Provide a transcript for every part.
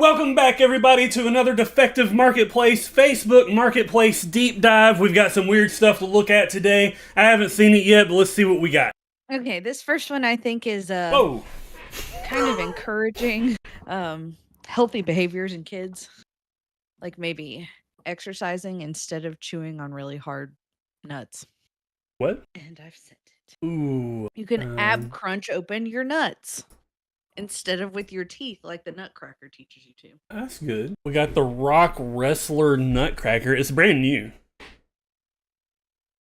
Welcome back, everybody, to another Defective Marketplace Facebook Marketplace deep dive. We've got some weird stuff to look at today. I haven't seen it yet, but let's see what we got. Okay, this first one I think is Whoa! kind of encouraging healthy behaviors in kids. Like maybe exercising instead of chewing on really hard nuts. What? And I've sent it. Ooh. You can ab crunch open your nuts instead of with your teeth like the Nutcracker teaches you to. That's good. We got the Rock Wrestler Nutcracker. It's brand new,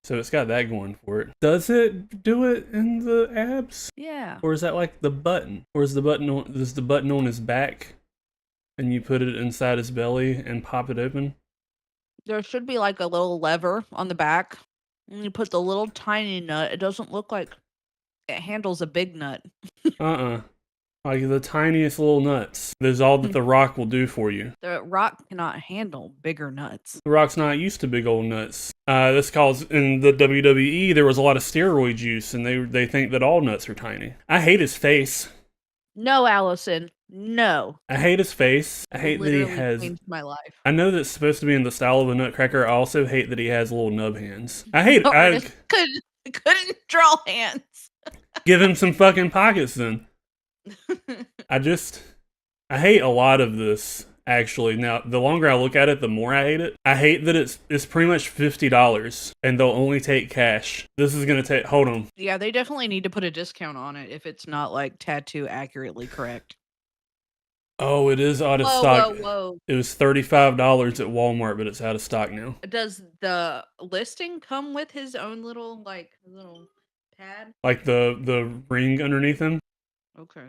so it's got that going for it. Does it do it in the abs? Yeah. Or is that like the button? Or is the button on his back, and you put it inside his belly and pop it open? There should be like a little lever on the back, and you put the little tiny nut. It doesn't look like it handles a big nut. Like the tiniest little nuts. There's all that the Rock will do for you. The Rock cannot handle bigger nuts. The Rock's not used to big old nuts. This calls in the WWE, there was a lot of steroid use, and they think that all nuts are tiny. I hate his face. No, Allison. No. I hate his face. I hate that he has... changed my life. I know that's supposed to be in the style of a nutcracker. I also hate that he has little nub hands. I hate... couldn't draw hands. Give him some fucking pockets then. I hate a lot of this, actually. Now, the longer I look at it, the more I hate it. I hate that it's pretty much $50, and they'll only take cash. This is gonna take... Hold on. Yeah, they definitely need to put a discount on it if it's not, like, tattoo accurately correct. Oh, it is out of stock. Whoa. It was $35 at Walmart, but it's out of stock now. Does the listing come with his own little pad? Like the ring underneath him? Okay.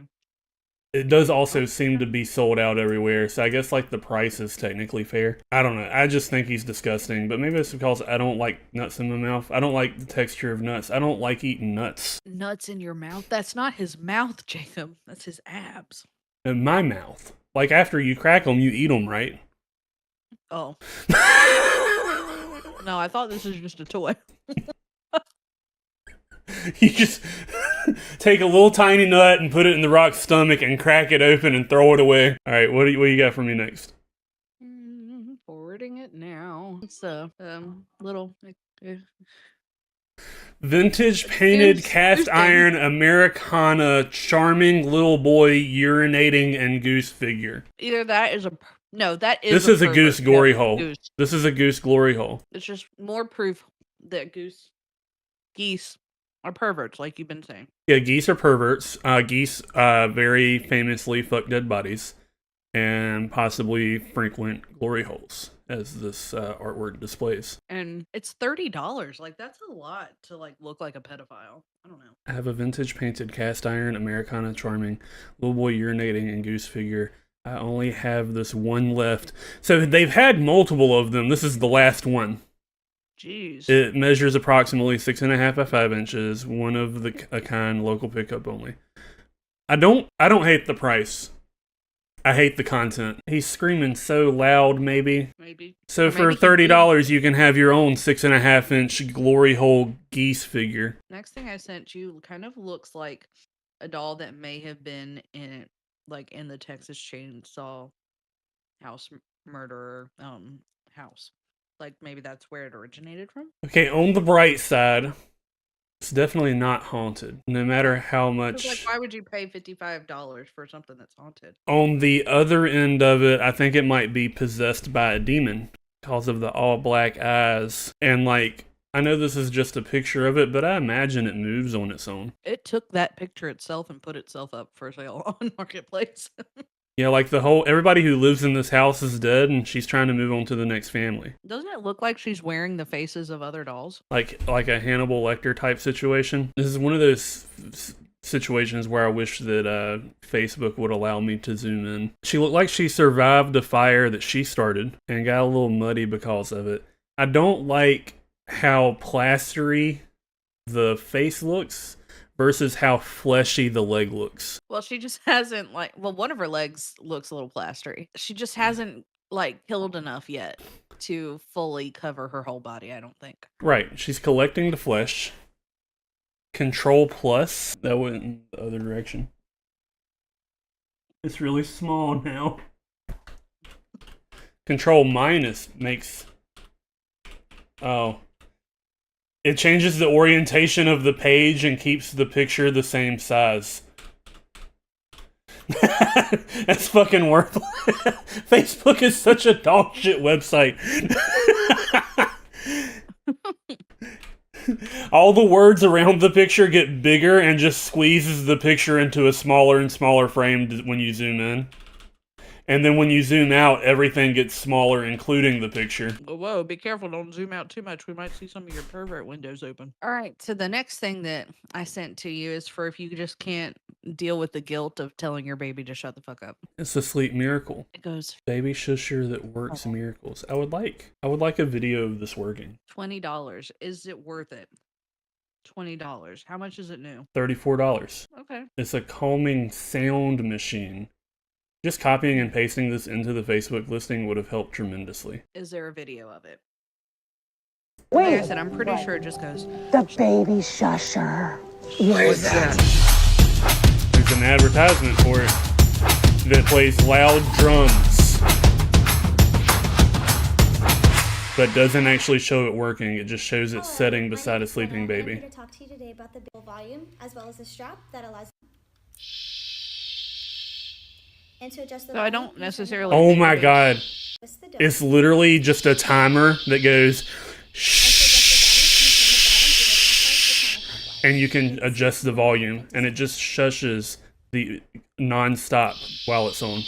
It does also seem to be sold out everywhere, so I guess like the price is technically fair. I don't know. I just think he's disgusting, but maybe it's because I don't like nuts in my mouth. I don't like the texture of nuts. I don't like eating nuts. Nuts in your mouth? That's not his mouth, Jacob. That's his abs. In my mouth. Like after you crack them, you eat them, right? Oh. No, I thought this was just a toy. You just take a little tiny nut and put it in the Rock's stomach and crack it open and throw it away. All right, what do you got for me next? Forwarding it now. It's a little vintage painted cast iron Americana charming little boy urinating and goose figure. Either that is this is a goose glory hole. This is a goose glory hole. It's just more proof that geese are perverts, like you've been saying. Yeah, geese are perverts. Geese very famously fuck dead bodies and possibly frequent glory holes, as this artwork displays. And it's $30. Like, that's a lot to look like a pedophile. I don't know. I have a vintage painted cast iron Americana charming little boy urinating and goose figure. I only have this one left. So they've had multiple of them. This is the last one. Jeez. It measures approximately 6.5 by 5 inches. One of a kind, local pickup only. I don't hate the price. I hate the content. He's screaming so loud, maybe. So for $30, you can have your own 6.5 inch glory hole geese figure. Next thing I sent you kind of looks like a doll that may have been in the Texas Chainsaw House murderer house. Like maybe that's where it originated from. Okay, on the bright side, it's definitely not haunted, no matter how much. Like, why would you pay $55 for something that's haunted? On the other end of it, I think it might be possessed by a demon because of the all black eyes. And I know this is just a picture of it, but I imagine it moves on its own. It took that picture itself and put itself up for sale on Marketplace. Yeah, like everybody who lives in this house is dead, and she's trying to move on to the next family. Doesn't it look like she's wearing the faces of other dolls? Like a Hannibal Lecter type situation. This is one of those situations where I wish that Facebook would allow me to zoom in. She looked like she survived a fire that she started and got a little muddy because of it. I don't like how plastery the face looks versus how fleshy the leg looks. Well, she just hasn't one of her legs looks a little plastery. She just hasn't killed enough yet to fully cover her whole body, I don't think. Right. She's collecting the flesh. Control plus. That went in the other direction. It's really small now. Control minus makes... Oh. It changes the orientation of the page and keeps the picture the same size. That's fucking worthless. Facebook is such a dog shit website. All the words around the picture get bigger and just squeezes the picture into a smaller and smaller frame when you zoom in. And then when you zoom out, everything gets smaller, including the picture. Whoa, be careful. Don't zoom out too much. We might see some of your pervert windows open. All right. So the next thing that I sent to you is for if you just can't deal with the guilt of telling your baby to shut the fuck up. It's a sleep miracle. It goes Baby shusher that works miracles. I would like a video of this working. $20. Is it worth it? $20. How much is it new? $34. Okay. It's a calming sound machine. Just copying and pasting this into the Facebook listing would have helped tremendously. Is there a video of it? Wait, Like I said, I'm pretty sure it just goes. the baby shusher. Where's that? There's an advertisement for it that plays loud drums, but doesn't actually show it working. It just shows it setting beside a sleeping baby. I'm here to talk to you today about the volume as well as the strap that allows. And to adjust the So I volume, don't necessarily. Oh think my of it- god. twist the dome. It's literally just a timer that goes And to adjust the volume, you turn and you can adjust the volume, and it the bottom to the counterclockwise. just shushes the non-stop while it's on.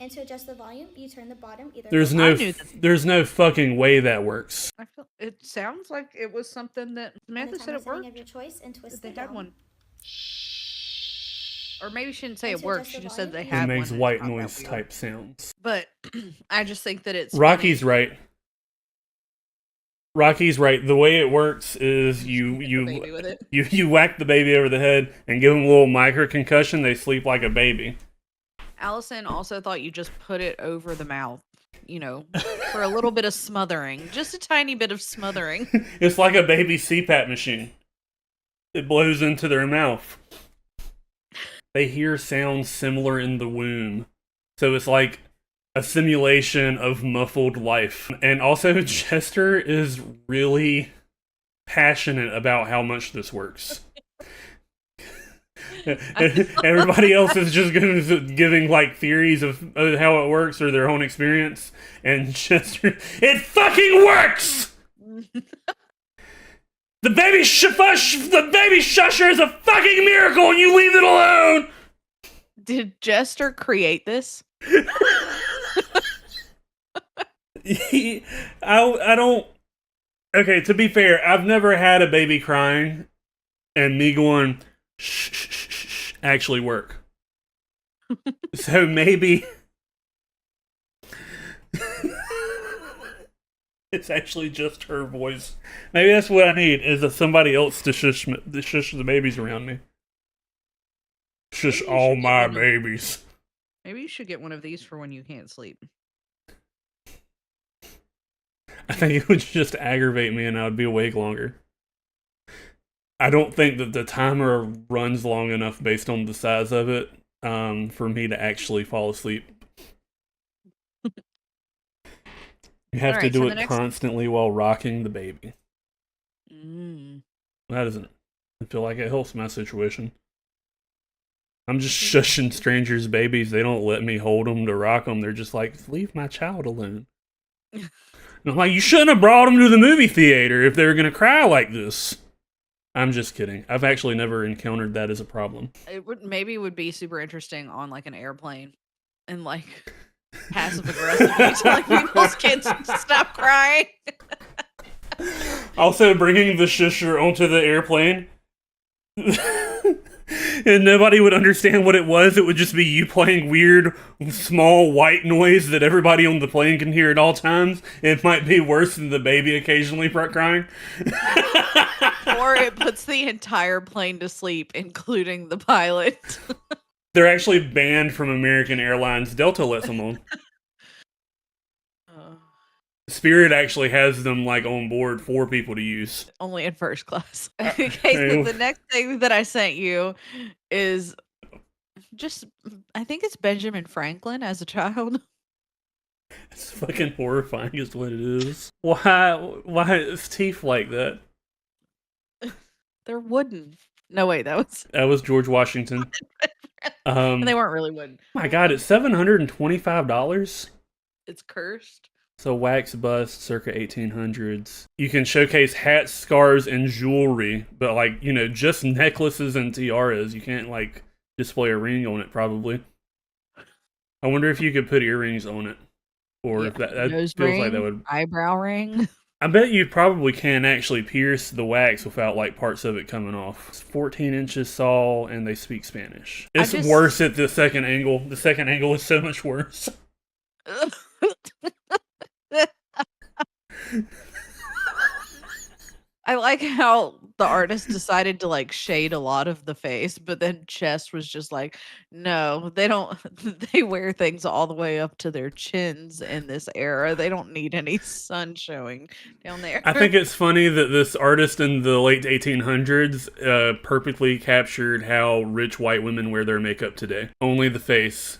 And to adjust the volume, you turn the bottom either. There's I no knew that. there's no fucking way that works. I feel it sounds like it was something that Samantha said it worked. Of your choice and twist They the had dome. one. Or maybe she didn't say And it to worked. adjust She the just said they volume, It had one. makes and white it's not that noise weird. type sounds. But I just think that it's Rocky's funny. right. Rocky's right. The way it works is Hit the baby with it. you whack the baby over the head and give them a little micro concussion. They sleep like a baby. Allison also thought you just put it over the mouth, you know, for a little bit of smothering. Just a tiny bit of smothering. It's like a baby CPAP machine. It blows into their mouth. They hear sounds similar in the womb. So it's like a simulation of muffled life. And also, Chester is really passionate about how much this works. Everybody else is just giving like theories of how it works or their own experience. And Chester, it fucking works! The baby shusher is a fucking miracle and you leave it alone! Did Jester create this? I don't... Okay, to be fair, I've never had a baby crying and me going, shh, shh, shh, shh, shh, actually work. So maybe... It's actually just her voice. Maybe that's what I need, is somebody else to shush the babies around me. Shush Maybe you all should get my one of- babies. Maybe you should get one of these for when you can't sleep. I think it would just aggravate me and I would be awake longer. I don't think that the timer runs long enough based on the size of it for me to actually fall asleep. You have to Alright, do so it the next- constantly while rocking the baby. Mm. That doesn't I feel like it helps my situation. I'm just shushing strangers' babies. They don't let me hold them to rock them. They're just like, leave my child alone. And I'm like, you shouldn't have brought them to the movie theater if they were going to cry like this. I'm just kidding. I've actually never encountered that as a problem. It would be super interesting on like an airplane and like passive aggressive telling people's kids to stop crying. Also, bringing the shusher onto the airplane. And nobody would understand what it was. It would just be you playing weird, small white noise that everybody on the plane can hear at all times. It might be worse than the baby occasionally crying. Or it puts the entire plane to sleep, including the pilot. They're actually banned from American Airlines. Delta lets them on. Spirit actually has them like on board for people to use. Only in first class. Okay, so the next thing that I sent you is just, I think it's Benjamin Franklin as a child. It's fucking horrifying is what it is. Why is teeth like that? They're wooden. No, wait, That was George Washington. they weren't really wooden. My God, it's $725. It's cursed. So wax bust, circa 1800s. You can showcase hats, scarves, and jewelry, but like, you know, just necklaces and tiaras. You can't like display a ring on it, probably. I wonder if you could put earrings on it, or if that Nose feels ring, like that would. eyebrow ring. I bet you probably can actually pierce the wax without like parts of it coming off. It's 14 inches tall, and they speak Spanish. It's worse at the second angle. The second angle is so much worse. I like how the artist decided to like shade a lot of the face, but then chest was just like, no, they don't. They wear things all the way up to their chins in this era. They don't need any sun showing down there. I think it's funny that this artist in the late 1800s perfectly captured how rich white women wear their makeup today. Only the face,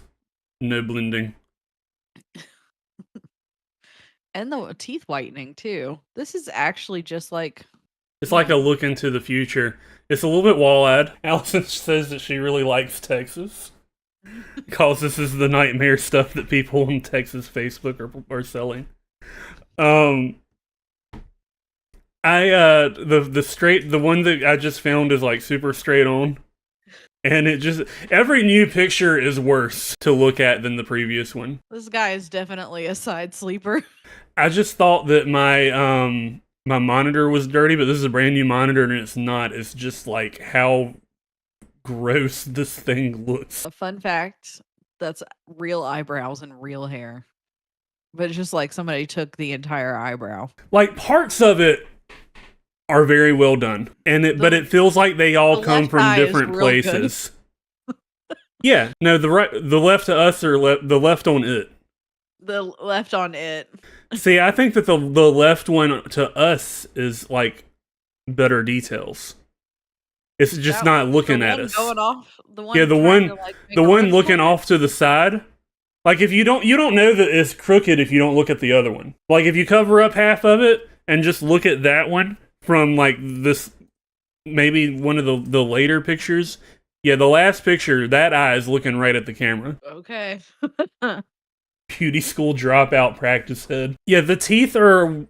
no blending. And the teeth whitening too. This is actually just like it's like a look into the future. It's a little bit wall-eyed. Allison says that she really likes Texas because this is the nightmare stuff that people on Texas Facebook are selling. The one that I just found is like super straight on. And it just, every new picture is worse to look at than the previous one. This guy is definitely a side sleeper. I just thought that my my monitor was dirty, but this is a brand new monitor and it's not. It's just like how gross this thing looks. A fun fact, that's real eyebrows and real hair. But it's just like somebody took the entire eyebrow. Like parts of it are very well done. But it feels like they all come from different places. Yeah, no, the left to us or the left on it. The left on it. See, I think that the left one to us is like better details. It's just not looking at us. Going off, the one looking off to the side. Like if you don't know that it's crooked if you don't look at the other one. Like if you cover up half of it and just look at that one from like this, maybe one of the later pictures. Yeah, the last picture, that eye is looking right at the camera. Okay. Beauty school dropout practice head. Yeah, the teeth are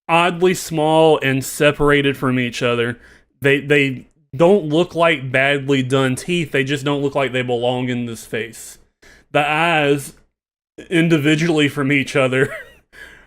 oddly small and separated from each other. They don't look like badly done teeth. They just don't look like they belong in this face. The eyes, individually from each other,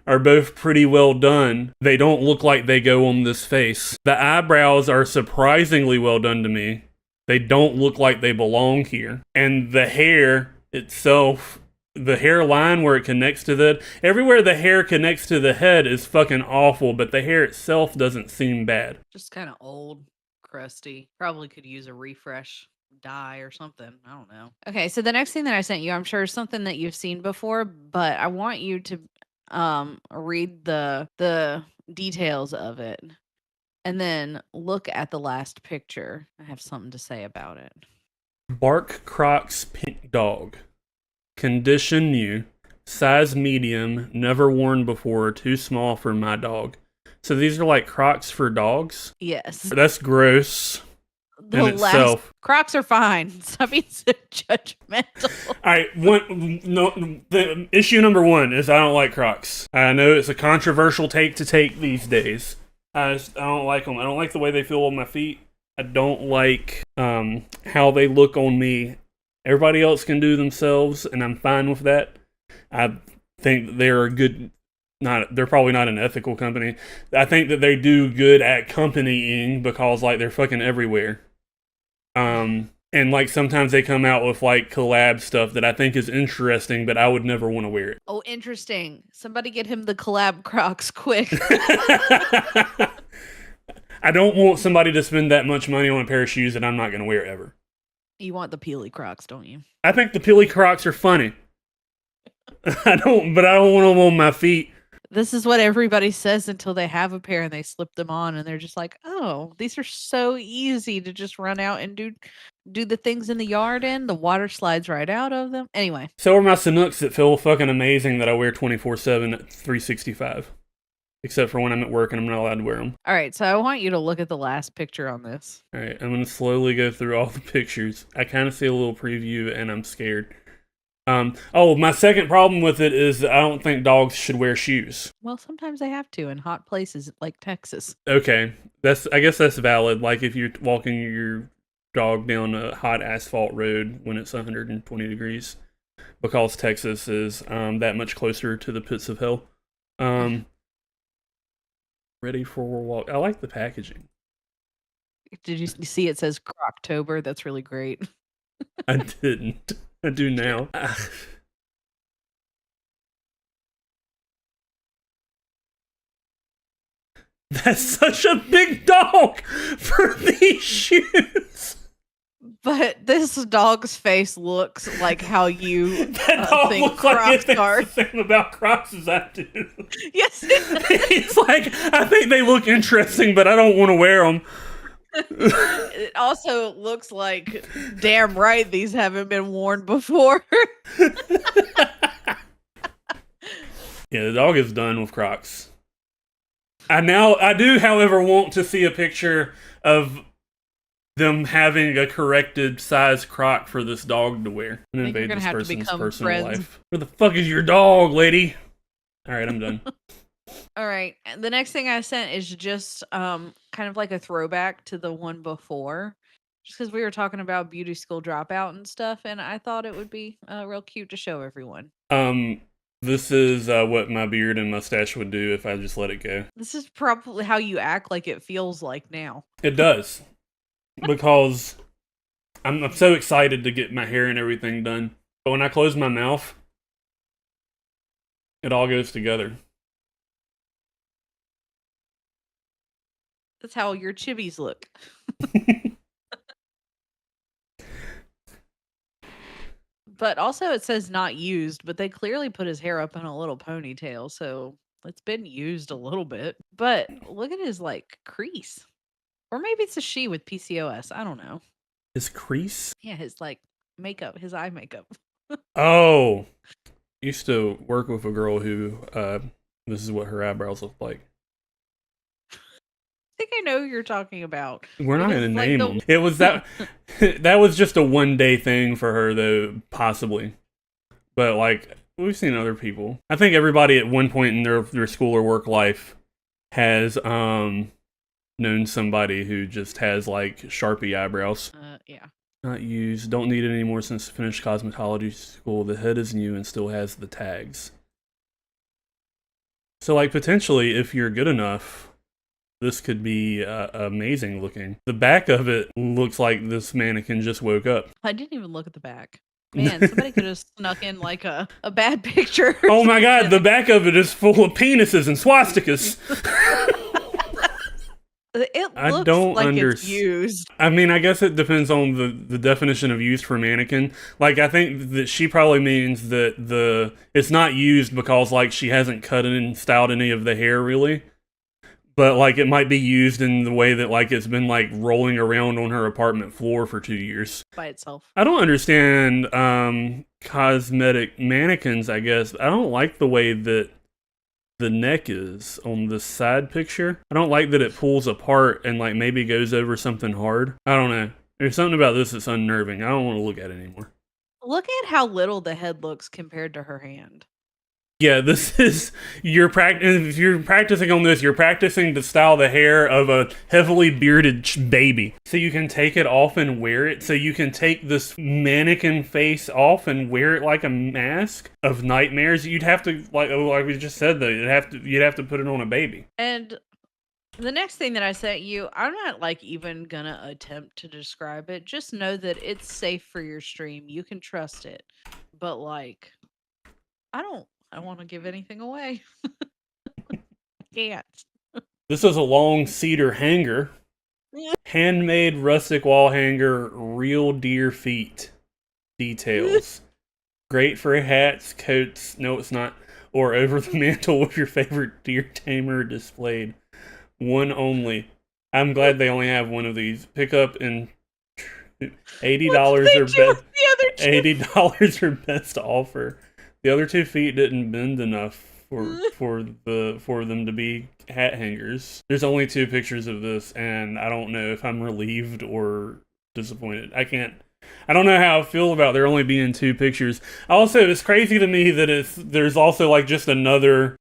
are both pretty well done. They don't look like they go on this face. The eyebrows are surprisingly well done to me. They don't look like they belong here. And the hair itself, the hairline where it connects to everywhere the hair connects to the head is fucking awful, but the hair itself doesn't seem bad. Just kind of old, crusty. Probably could use a refresh dye or something. I don't know. Okay, so the next thing that I sent you, I'm sure is something that you've seen before, but I want you to read the details of it. And then look at the last picture. I have something to say about it. Bark Crocs pink dog. Condition new. Size medium. Never worn before. Too small for my dog. So these are like Crocs for dogs? Yes. That's gross. Crocs are fine. Stop being so judgmental. All right, the issue number one is I don't like Crocs. I know it's a controversial take these days. I don't like them. I don't like the way they feel on my feet. I don't like how they look on me. Everybody else can do themselves, and I'm fine with that. I think they're they're probably not an ethical company. I think that they do good at companying because like they're fucking everywhere. And like sometimes they come out with like collab stuff that I think is interesting, but I would never want to wear it. Oh, interesting. Somebody get him the collab Crocs quick. I don't want somebody to spend that much money on a pair of shoes that I'm not going to wear ever. You want the Peely Crocs, don't you? I think the Peely Crocs are funny. I don't want them on my feet. This is what everybody says until they have a pair and they slip them on and they're just like, oh, these are so easy to just run out and do do the things in the yard in. The water slides right out of them. Anyway. So are my Sanooks that feel fucking amazing that I wear 24/7 at 365. Except for when I'm at work and I'm not allowed to wear them. All right, so I want you to look at the last picture on this. All right, I'm going to slowly go through all the pictures. I kind of see a little preview and I'm scared. My second problem with it is I don't think dogs should wear shoes. Well, sometimes they have to in hot places like Texas. Okay, I guess that's valid. Like if you're walking your dog down a hot asphalt road when it's 120 degrees, because Texas is that much closer to the pits of hell. Ready for a walk. I like the packaging. Did you see it says Croctober? That's really great. I didn't. I do now. That's such a big dog for these shoes. But this dog's face looks like how you that dog think looks like Crocs it are. thinks the same about Crocs as I do. Yes. It's like, I think they look interesting, but I don't want to wear them. It also looks like, damn right, these haven't been worn before. Yeah, the dog is done with Crocs. I do, however, want to see a picture of them having a corrected size Croc for this dog to wear and invade this person's personal life. Where the fuck is your dog, lady? All right, I'm done. All right. The next thing I sent is just kind of like a throwback to the one before. Just because we were talking about beauty school dropout and stuff, and I thought it would be real cute to show everyone. This is what my beard and mustache would do if I just let it go. This is probably how you act like it feels like now. It does. Because I'm so excited to get my hair and everything done. But when I close my mouth, it all goes together. That's how your chibis look. But also it says not used, but they clearly put his hair up in a little ponytail, so it's been used a little bit. But look at his like crease. Or maybe it's a she with PCOS. I don't know. His crease? Yeah, his like makeup, his eye makeup. Oh. Used to work with a girl who this is what her eyebrows look like. I think I know who you're talking about. We're not going to name them. It was that that was just a one-day thing for her though, possibly. But like we've seen other people. I think everybody at one point in their school or work life has known somebody who just has like Sharpie eyebrows. Yeah. Not used. Don't need it anymore since finished cosmetology school. The head is new and still has the tags. So like potentially if you're good enough, this could be amazing looking. The back of it looks like this mannequin just woke up. I didn't even look at the back. Man, somebody could have snuck in like a bad picture. Oh my god, the back of it is full of penises and swastikas. It looks like it's used. I mean, I guess it depends on the definition of used for mannequin. Like, I think that she probably means that it's not used because, like, she hasn't cut and styled any of the hair, really. But, like, it might be used in the way that, like, it's been, like, rolling around on her apartment floor for 2 years. By itself. I don't understand cosmetic mannequins, I guess. I don't like the way that the neck is on the side picture. I don't like that it pulls apart and like maybe goes over something hard. I don't know. There's something about this that's unnerving. I don't want to look at it anymore. Look at how little the head looks compared to her hand. Yeah, this is if you're practicing on this, you're practicing to style the hair of a heavily bearded baby. So you can take it off and wear it. So you can take this mannequin face off and wear it like a mask of nightmares. You'd have to like we just said though, you'd have to put it on a baby. And the next thing that I sent you, I'm not like even gonna attempt to describe it. Just know that it's safe for your stream. You can trust it. But like, I don't want to give anything away. Can't. This is a long cedar hanger. Handmade rustic wall hanger, real deer feet details. Great for hats, coats, no it's not, or over the mantle with your favorite deer tamer displayed. One only. I'm glad they only have one of these. Pick up in $80 They or do with the other two. $80 or best offer. The other 2 feet didn't bend enough for them to be hat hangers. There's only 2 pictures of this, and I don't know if I'm relieved or disappointed. I don't know how I feel about there only being 2 pictures. Also, it's crazy to me that there's also like just another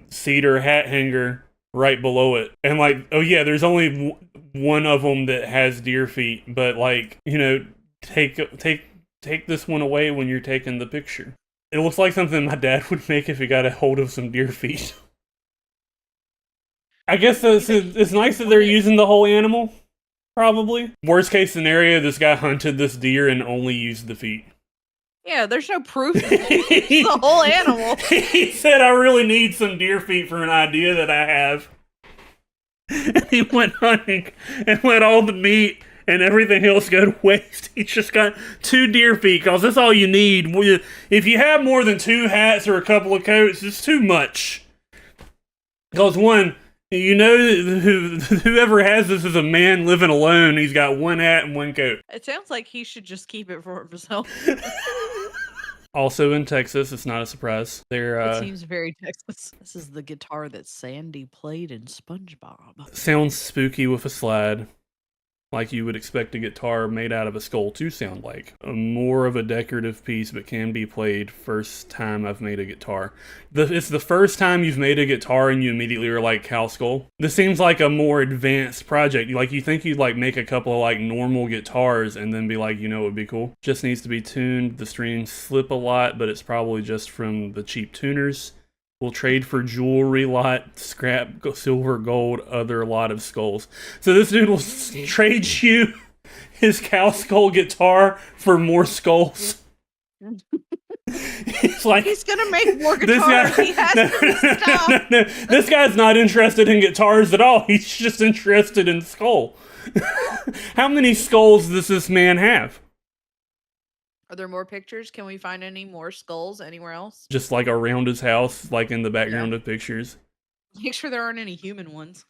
cedar hat hanger right below it, and like, oh yeah, there's only one of them that has deer feet, but like, take this one away when you're taking the picture. It looks like something my dad would make if he got a hold of some deer feet. I guess it's nice that they're using the whole animal, probably. Worst case scenario, this guy hunted this deer and only used the feet. Yeah, there's no proof that it's the whole animal. He said, I really need some deer feet for an idea that I have. And he went hunting and let all the meat and everything else go to waste. He's just got 2 deer feet, because that's all you need. If you have more than 2 hats or a couple of coats, it's too much. Because one, whoever has this is a man living alone. He's got 1 hat and 1 coat. It sounds like he should just keep it for himself. Also in Texas, it's not a surprise. It seems very Texas. This is the guitar that Sandy played in SpongeBob. Sounds spooky with a slide, like you would expect a guitar made out of a skull to sound like. More of a decorative piece, but can be played first time I've made a guitar. It's the first time you've made a guitar and you immediately are like, cow skull. This seems like a more advanced project. You think you'd like make a couple of like normal guitars and then be like, it would be cool. Just needs to be tuned. The strings slip a lot, but it's probably just from the cheap tuners. We'll trade for jewelry lot, scrap, silver, gold, other lot of skulls. So this dude will trade you his cow skull guitar for more skulls. It's like, he's gonna make more guitars. He has stuff. No. This guy's not interested in guitars at all. He's just interested in skull. How many skulls does this man have? Are there more pictures? Can we find any more skulls anywhere else? Just like around his house, like in the background of pictures. Make sure there aren't any human ones.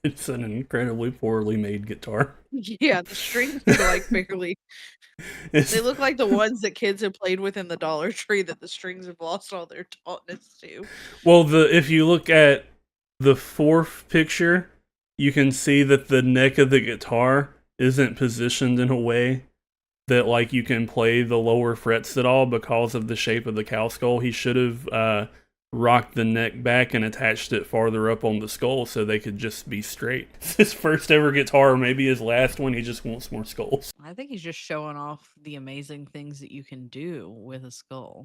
It's an incredibly poorly made guitar. Yeah, the strings are like barely. They look like the ones that kids have played with in the Dollar Tree that the strings have lost all their tautness to. Well, if you look at the 4th picture, you can see that the neck of the guitar isn't positioned in a way that like you can play the lower frets at all because of the shape of the cow skull. He should have rocked the neck back and attached it farther up on the skull so they could just be straight. It's his first ever guitar, maybe his last one. He just wants more skulls. I think he's just showing off the amazing things that you can do with a skull.